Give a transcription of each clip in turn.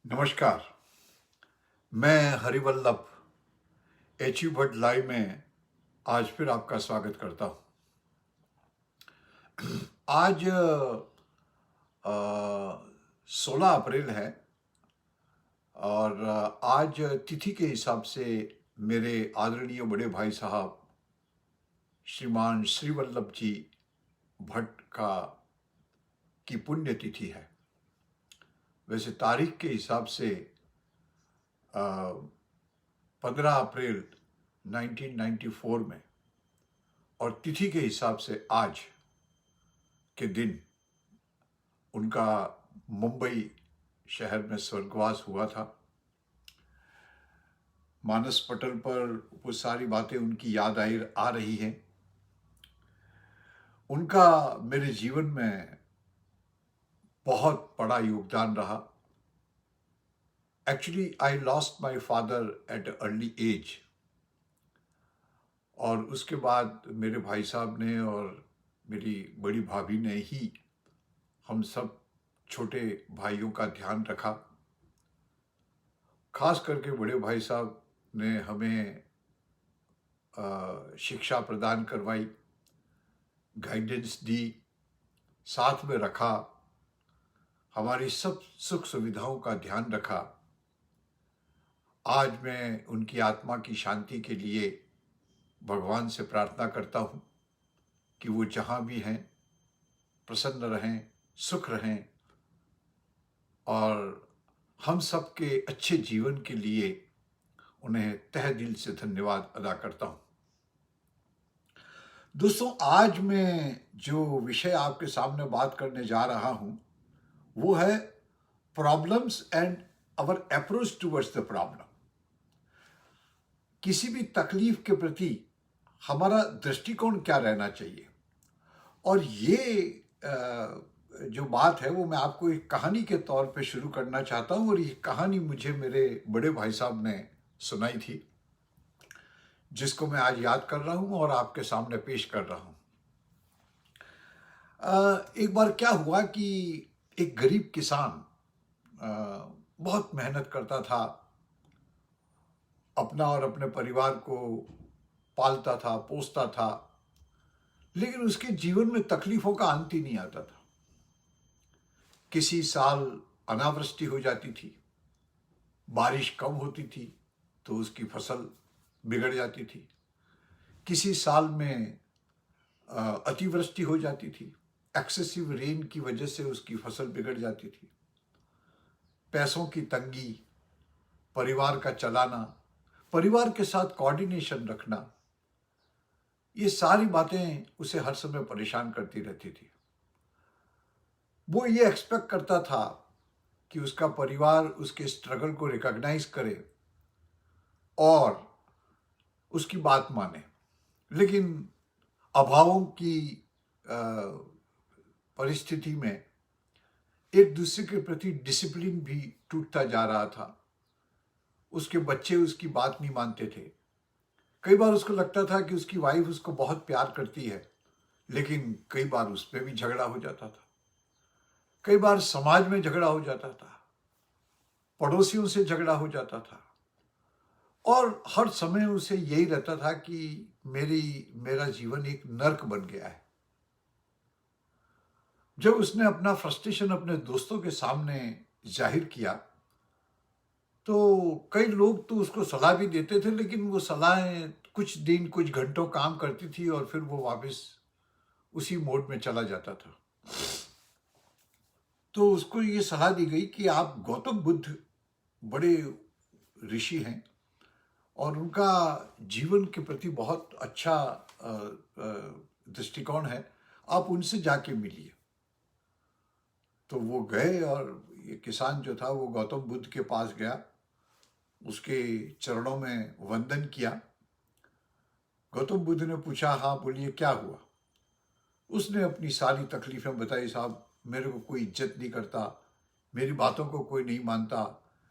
नमस्कार। मैं Harivallabh H U Bhatt live में आज फिर आपका स्वागत करता हूँ। आज 16 अप्रैल है और आज तिथि के हिसाब से मेरे आदरणीय बड़े भाई साहब श्रीमान श्रीवल्लभ जी भट्ट की पुण्यतिथि है। वैसे तारीख के हिसाब से 15 अप्रैल 1994 में और तिथि के हिसाब से आज के दिन उनका मुंबई शहर में स्वर्गवास हुआ था। मानस पटल पर वो सारी बातें उनकी याद आ रही हैं। उनका मेरे जीवन में बहुत बड़ा योगदान रहा। Actually I lost my father at early age और उसके बाद मेरे भाई साहब ने और मेरी बड़ी भाभी ने ही हम सब छोटे भाइयों का ध्यान रखा। खास करके बड़े भाई साहब ने हमें शिक्षा प्रदान करवाई, गाइडेंस दी, साथ में रखा, हमारी सब सुख सुविधाओं का ध्यान रखा। आज मैं उनकी आत्मा की शांति के लिए भगवान से प्रार्थना करता हूँ कि वो जहाँ भी हैं प्रसन्न रहें, सुख रहें और हम सबके अच्छे जीवन के लिए उन्हें तहे दिल से धन्यवाद अदा करता हूँ। दोस्तों, आज मैं जो विषय आपके सामने बात करने जा रहा हूँ वो है problems and our approach towards the problem. किसी भी तकलीफ के प्रति हमारा दृष्टिकोण क्या रहना चाहिए। और ये जो बात है वो मैं आपको एक कहानी के तौर पे शुरू करना चाहता हूँ और ये कहानी मुझे मेरे बड़े भाई साहब ने सुनाई थी, जिसको मैं आज याद कर रहा हूँ और आपके सामने पेश कर रहा हूँ। एक बार क्या हुआ कि एक गरीब किसान बहुत मेहनत करता था, अपना और अपने परिवार को पालता था, पोसता था, लेकिन उसके जीवन में तकलीफों का अंत ही नहीं आता था। किसी साल अनावृष्टि हो जाती थी, बारिश कम होती थी तो उसकी फसल बिगड़ जाती थी। किसी साल में अतिवृष्टि हो जाती थी, एक्सेसिव रेन की वजह से उसकी फसल बिगड़ जाती थी। पैसों की तंगी, परिवार का चलाना, परिवार के साथ कोऑर्डिनेशन रखना, ये सारी बातें उसे हर समय परेशान करती रहती थी। वो ये एक्सपेक्ट करता था कि उसका परिवार उसके स्ट्रगल को रिकॉग्नाइज करे और उसकी बात माने, लेकिन अभावों की परिस्थिति में एक दूसरे के प्रति डिसिप्लिन भी टूटता जा रहा था। उसके बच्चे उसकी बात नहीं मानते थे। कई बार उसको लगता था कि उसकी वाइफ उसको बहुत प्यार करती है, लेकिन कई बार उस पर भी झगड़ा हो जाता था। कई बार समाज में झगड़ा हो जाता था, पड़ोसियों से झगड़ा हो जाता था और हर समय उसे यही रहता था कि मेरा जीवन एक नर्क बन गया है। जब उसने अपना फ्रस्ट्रेशन अपने दोस्तों के सामने जाहिर किया तो कई लोग तो उसको सलाह भी देते थे, लेकिन वो सलाहें कुछ दिन कुछ घंटों काम करती थी और फिर वो वापस उसी मोड में चला जाता था। तो उसको ये सलाह दी गई कि आप गौतम बुद्ध बड़े ऋषि हैं और उनका जीवन के प्रति बहुत अच्छा दृष्टिकोण है, आप उनसे जाके मिलिए। तो वो गए और ये किसान जो था वो गौतम बुद्ध के पास गया, उसके चरणों में वंदन किया। गौतम बुद्ध ने पूछा, हाँ बोलिए क्या हुआ। उसने अपनी सारी तकलीफें बताई। साहब, मेरे को कोई इज्जत नहीं करता, मेरी बातों को कोई नहीं मानता,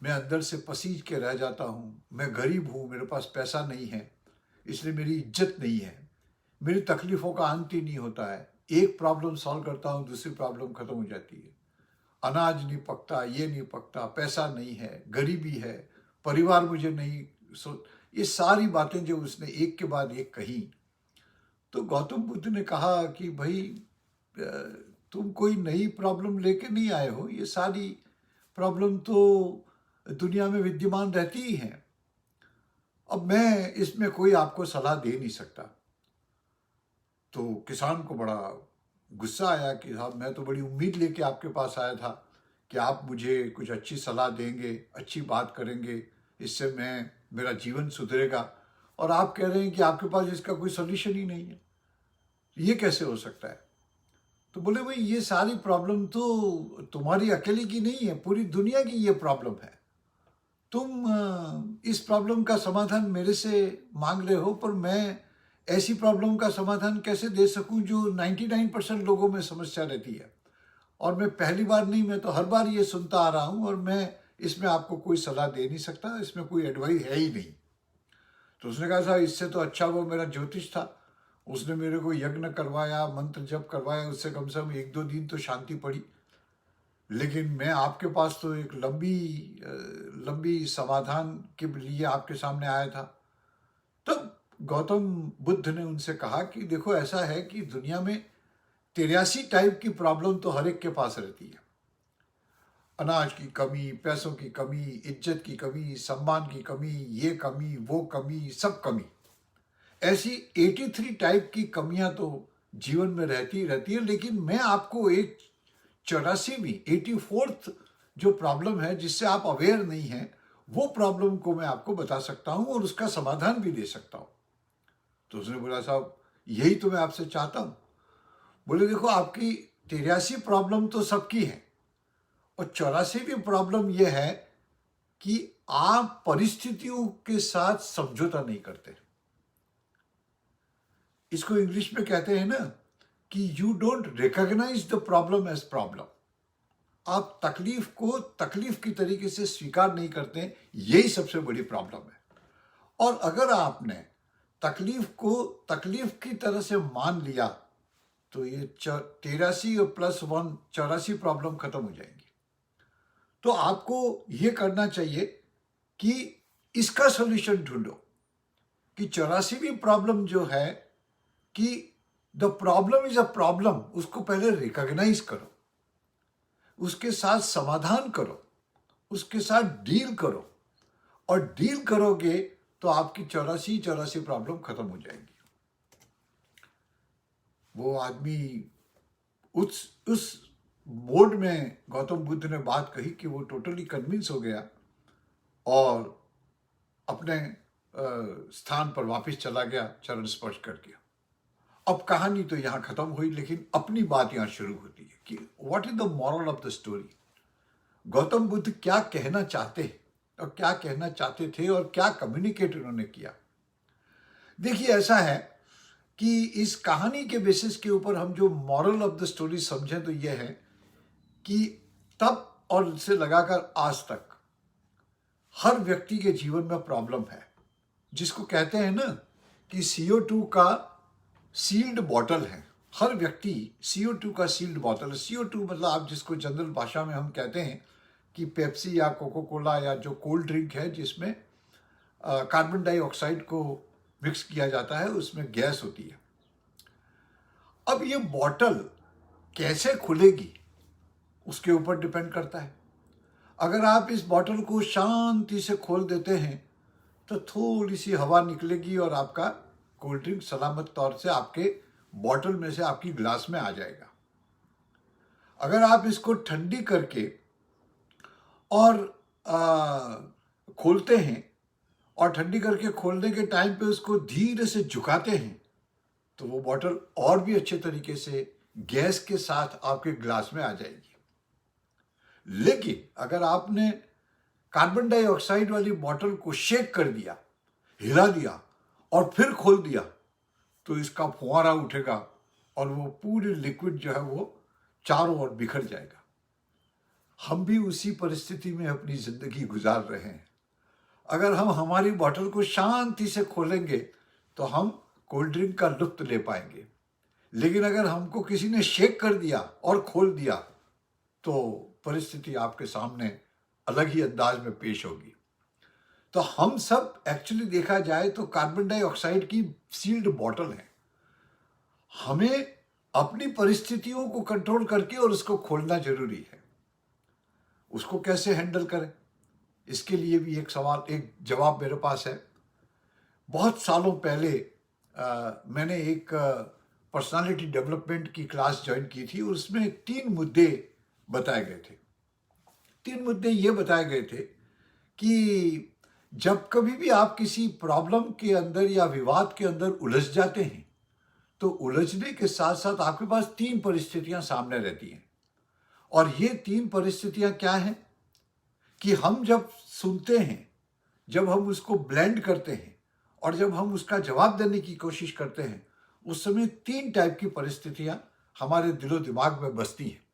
मैं अंदर से पसीज के रह जाता हूँ, मैं गरीब हूँ, मेरे पास पैसा नहीं है, इसलिए मेरी इज्जत नहीं है, मेरी तकलीफ़ों का अंत ही नहीं होता है, एक प्रॉब्लम सॉल्व करता हूँ दूसरी प्रॉब्लम खत्म हो जाती है। अनाज नहीं पकता, ये नहीं पकता, पैसा नहीं है, गरीबी है, परिवार मुझे नहीं ये सारी बातें जो उसने एक के बाद एक कही, तो गौतम बुद्ध ने कहा कि भाई अ, तुम कोई नई प्रॉब्लम लेके नहीं आए हो, ये सारी प्रॉब्लम तो दुनिया में विद्यमान रहती ही हैं। अब मैं इसमें कोई आपको सलाह दे नहीं सकता। तो किसान को बड़ा गुस्सा आया कि साहब मैं तो बड़ी उम्मीद लेके आपके पास आया था कि आप मुझे कुछ अच्छी सलाह देंगे, अच्छी बात करेंगे, इससे मेरा जीवन सुधरेगा, और आप कह रहे हैं कि आपके पास इसका कोई सोल्यूशन ही नहीं है, ये कैसे हो सकता है? तो बोले भाई ये सारी प्रॉब्लम तो तुम्हारी अकेले की नहीं है, पूरी दुनिया की ये प्रॉब्लम है। तुम इस प्रॉब्लम का समाधान मेरे से मांग रहे हो, पर मैं ऐसी प्रॉब्लम का समाधान कैसे दे सकूं जो 99% लोगों में समस्या रहती है, और मैं पहली बार नहीं, मैं तो हर बार ये सुनता आ रहा हूं, और मैं इसमें आपको कोई सलाह दे नहीं सकता, इसमें कोई एडवाइस है ही नहीं। तो उसने कहा था इससे तो अच्छा वो मेरा ज्योतिष था, उसने मेरे को यज्ञ करवाया, मंत्र जप करवाया, उससे कम से कम 1-2 दिन तो शांति पड़ी। लेकिन मैं आपके पास तो एक लंबी समाधान के लिए आपके सामने आया था। तब गौतम बुद्ध ने उनसे कहा कि देखो ऐसा है कि दुनिया में 83 टाइप की प्रॉब्लम तो हर एक के पास रहती है। अनाज की कमी, पैसों की कमी, इज्जत की कमी, सम्मान की कमी, ये कमी, वो कमी, सब कमी। ऐसी 83 टाइप की कमियां तो जीवन में रहती रहती है। लेकिन मैं आपको एक 84वीं 84th जो प्रॉब्लम है जिससे आप अवेयर नहीं हैं, वो प्रॉब्लम को मैं आपको बता सकता हूं और उसका समाधान भी दे सकता हूं। तो उसने बोला साहब यही तो मैं आपसे चाहता हूं। बोले देखो आपकी 83 प्रॉब्लम तो सबकी है, और 84वीं प्रॉब्लम यह है कि आप परिस्थितियों के साथ समझौता नहीं करते। इसको इंग्लिश में कहते हैं ना कि you don't recognise the problem as problem. आप तकलीफ को तकलीफ की तरीके से स्वीकार नहीं करते, यही सबसे बड़ी प्रॉब्लम है। और अगर आपने तकलीफ को तकलीफ की तरह से मान लिया तो ये 83 और +1 84 प्रॉब्लम खत्म हो जाएंगी। तो आपको ये करना चाहिए कि इसका सॉल्यूशन ढूंढो कि 84वीं प्रॉब्लम जो है कि the problem is a problem, उसको पहले रिकॉग्नाइज करो, उसके साथ समाधान करो, उसके साथ डील करो, और डील करोगे तो आपकी 84 प्रॉब्लम खत्म हो जाएगी। वो आदमी उस मोड में गौतम बुद्ध ने बात कही कि वो टोटली कन्विंस हो गया और अपने स्थान पर वापस चला गया चरण स्पर्श करके। अब कहानी तो यहाँ खत्म हुई, लेकिन अपनी बात यहाँ शुरू होती है कि what is the moral of the story. Gautam Buddha क्या कहना चाहते हैं और क्या कहना चाहते थे और क्या कम्युनिकेट उन्होंने किया। देखिए ऐसा है कि इस कहानी के बेसिस के ऊपर हम जो मॉरल ऑफ द स्टोरी समझें तो यह है कि तब और से लगाकर आज तक हर व्यक्ति के जीवन में प्रॉब्लम है, जिसको कहते हैं ना कि CO2 का सील्ड बॉटल है। हर व्यक्ति CO2 का सील्ड बॉटल है। CO2 मतलब आप जिसको जनरल भाषा में हम कहते हैं कि पेप्सी या कोको कोला या जो कोल्ड ड्रिंक है जिसमें कार्बन डाइऑक्साइड को मिक्स किया जाता है, उसमें गैस होती है। अब ये बॉटल कैसे खुलेगी उसके ऊपर डिपेंड करता है। अगर आप इस बॉटल को शांति से खोल देते हैं तो थोड़ी सी हवा निकलेगी और आपका कोल्ड ड्रिंक सलामत तौर से आपके बॉटल में से आपकी ग्लास में आ जाएगा। अगर आप इसको ठंडी करके और खोलते हैं और ठंडी करके खोलने के टाइम पे उसको धीरे से झुकाते हैं तो वो बॉटल और भी अच्छे तरीके से गैस के साथ आपके ग्लास में आ जाएगी। लेकिन अगर आपने कार्बन डाइऑक्साइड वाली बॉटल को शेक कर दिया, हिला दिया और फिर खोल दिया तो इसका फुहारा उठेगा और वो पूरी लिक्विड जो है वो चारों ओर बिखर जाएगा। हम भी उसी परिस्थिति में अपनी जिंदगी गुजार रहे हैं। अगर हम हमारी बॉटल को शांति से खोलेंगे तो हम कोल्ड ड्रिंक का लुत्फ ले पाएंगे, लेकिन अगर हमको किसी ने शेक कर दिया और खोल दिया तो परिस्थिति आपके सामने अलग ही अंदाज में पेश होगी। तो हम सब एक्चुअली देखा जाए तो कार्बन डाइऑक्साइड की सील्ड बॉटल है। हमें अपनी परिस्थितियों को कंट्रोल करके और उसको खोलना जरूरी है। उसको कैसे हैंडल करें, इसके लिए भी एक जवाब मेरे पास है। बहुत सालों पहले मैंने एक पर्सनालिटी डेवलपमेंट की क्लास ज्वाइन की थी। उसमें 3 मुद्दे बताए गए थे। 3 मुद्दे ये बताए गए थे कि जब कभी भी आप किसी प्रॉब्लम के अंदर या विवाद के अंदर उलझ जाते हैं तो उलझने के साथ साथ आपके पास 3 परिस्थितियां सामने रहती हैं। और ये 3 परिस्थितियां क्या हैं कि हम जब सुनते हैं, जब हम उसको ब्लेंड करते हैं और जब हम उसका जवाब देने की कोशिश करते हैं, उस समय 3 टाइप की परिस्थितियां हमारे दिलो दिमाग में बसती हैं।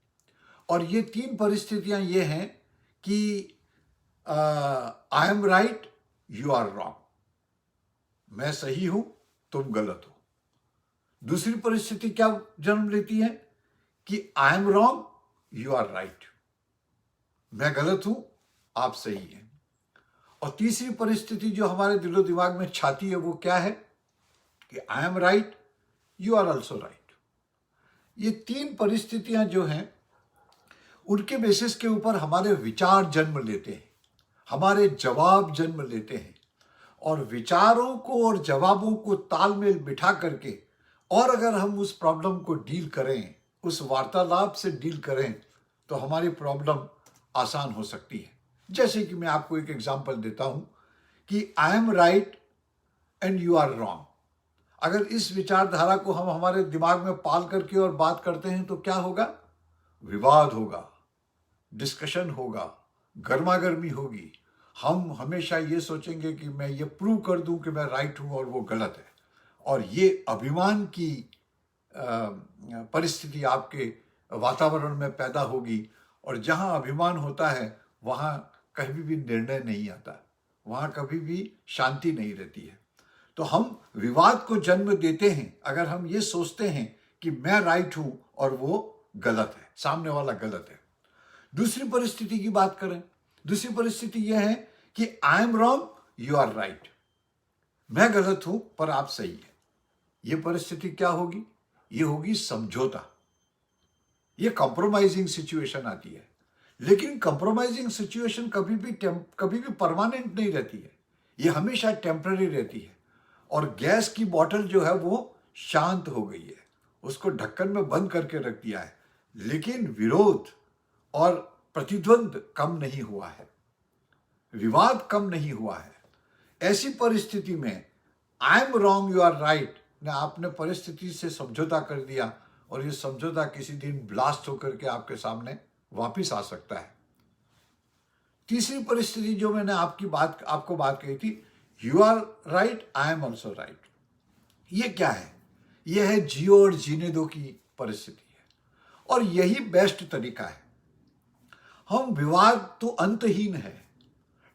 और ये 3 परिस्थितियां ये हैं कि I am right, you are wrong, मैं सही हूं, तुम गलत हो। दूसरी परिस्थिति क्या जन्म लेती है कि I am wrong, you are right, मैं गलत हूं, आप सही हैं। और तीसरी परिस्थिति जो हमारे दिलो दिमाग में छाती है वो क्या है कि I am right, you are also right. ये 3 परिस्थितियां जो हैं उनके बेसिस के ऊपर हमारे विचार जन्म लेते हैं, हमारे जवाब जन्म लेते हैं। और विचारों को और जवाबों को तालमेल बिठा करके और अगर हम उस प्रॉब्लम को डील करें, उस वार्तालाप से डील करें, तो हमारी प्रॉब्लम आसान हो सकती है। जैसे कि मैं आपको एक एग्जांपल देता हूं कि I am right and you are wrong. अगर इस विचारधारा को हम हमारे दिमाग में पाल करके और बात करते हैं तो क्या होगा? विवाद होगा, डिस्कशन होगा, गर्मागर्मी होगी। हम हमेशा ये सोचेंगे कि मैं ये प्रूव कर दूं कि मैं राइट हूं और वो गलत है। और ये अभिमान की परिस्थिति आपके वातावरण में पैदा होगी। और जहां अभिमान होता है वहां कभी भी निर्णय नहीं आता, वहां कभी भी शांति नहीं रहती है। तो हम विवाद को जन्म देते हैं अगर हम ये सोचते हैं कि मैं राइट हूं और वो गलत है, सामने वाला गलत है। दूसरी परिस्थिति की बात करें, दूसरी परिस्थिति यह है कि I am wrong, you are right, मैं गलत हूं पर आप सही है। यह परिस्थिति क्या होगी? ये होगी समझौता। ये कॉम्प्रोमाइजिंग सिचुएशन आती है। लेकिन कॉम्प्रोमाइजिंग सिचुएशन कभी भी परमानेंट नहीं रहती है, ये हमेशा टेम्पररी रहती है। और गैस की बोतल जो है वो शांत हो गई है, उसको ढक्कन में बंद करके रख दिया है, लेकिन विरोध और प्रतिद्वंद कम नहीं हुआ है, विवाद कम नहीं हुआ है। ऐसी परिस्थिति में I am wrong, you are right ने आपने परिस्थिति से समझौता कर दिया और ये समझौता किसी दिन ब्लास्ट होकर के आपके सामने वापिस आ सकता है। तीसरी परिस्थिति जो मैंने आपको बात कही थी, you are right, I am also right. ये क्या है? यह है जियो और जीने दो की परिस्थिति है। और यही बेस्ट तरीका है। हम विवाद तो अंतहीन है,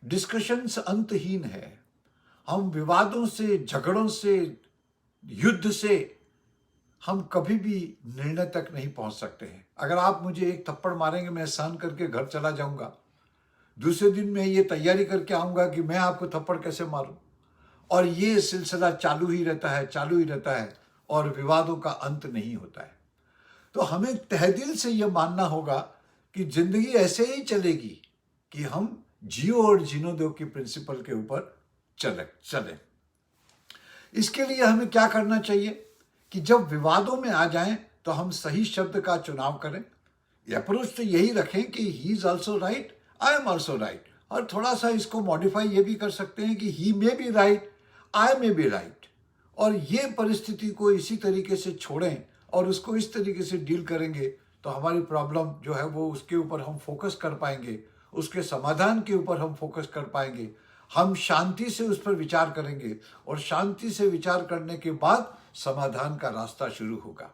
डिस्कशंस अंतहीन है। हम विवादों से, झगड़ों से, युद्ध से हम कभी भी निर्णय तक नहीं पहुंच सकते हैं। अगर आप मुझे एक थप्पड़ मारेंगे, मैं सहन करके घर चला जाऊंगा। दूसरे दिन मैं ये तैयारी करके आऊंगा कि मैं आपको थप्पड़ कैसे मारूं। और ये सिलसिला चालू ही रहता है और विवादों का अंत नहीं होता है। तो हमें तहे दिल से यह मानना होगा कि जिंदगी ऐसे ही चलेगी कि हम जियो और जीनो दो की प्रिंसिपल के ऊपर चले। इसके लिए हमें क्या करना चाहिए कि जब विवादों में आ जाएं तो हम सही शब्द का चुनाव करें। अप्रोच तो यही रखें कि he is also right, I am also right. और थोड़ा सा इसको मॉडिफाई ये भी कर सकते हैं कि he may be right, I may be right. और ये परिस्थिति को इसी तरीके से छोड़ें और उसको इस तरीके से डील करेंगे तो हमारी प्रॉब्लम जो है वो उसके ऊपर हम फोकस कर पाएंगे, उसके समाधान के ऊपर हम फोकस कर पाएंगे। हम शांति से उस पर विचार करेंगे और शांति से विचार करने के बाद समाधान का रास्ता शुरू होगा।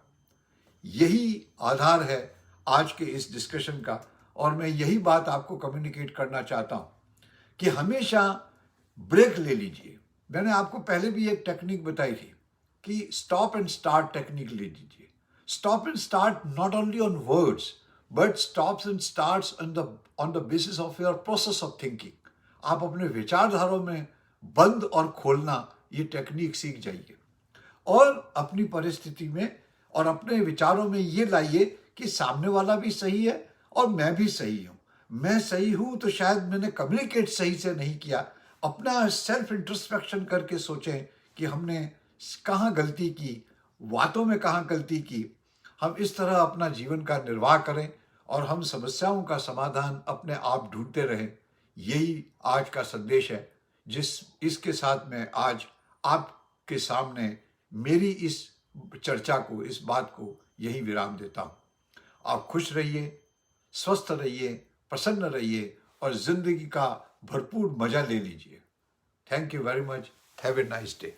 यही आधार है आज के इस डिस्कशन का। और मैं यही बात आपको कम्युनिकेट करना चाहता हूं कि हमेशा ब्रेक ले लीजिए। मैंने आपको पहले भी एक टेक्निक बताई थी कि स्टॉप एंड स्टार्ट टेक्निक ले लीजिए। Stop and start not only on words but stops and starts on the basis of your process of thinking. आप अपने विचारधारों में बंद और खोलना ये टेक्निक सीख जाइए और अपनी परिस्थिति में और अपने विचारों में ये लाइए कि सामने वाला भी सही है और मैं भी सही हूँ। मैं सही हूँ तो शायद मैंने कम्युनिकेट सही से नहीं किया। अपना सेल्फ इंट्रोस्पेक्शन करके सोचें कि हमने कहाँ गलती की, बातों में कहाँ गलती की। हम इस तरह अपना जीवन का निर्वाह करें और हम समस्याओं का समाधान अपने आप ढूंढते रहें। यही आज का संदेश है इसके साथ मैं आज आपके सामने मेरी इस चर्चा को, इस बात को यही विराम देता हूँ। आप खुश रहिए, स्वस्थ रहिए, प्रसन्न रहिए और जिंदगी का भरपूर मजा ले लीजिए। Thank you very much. Have a nice day.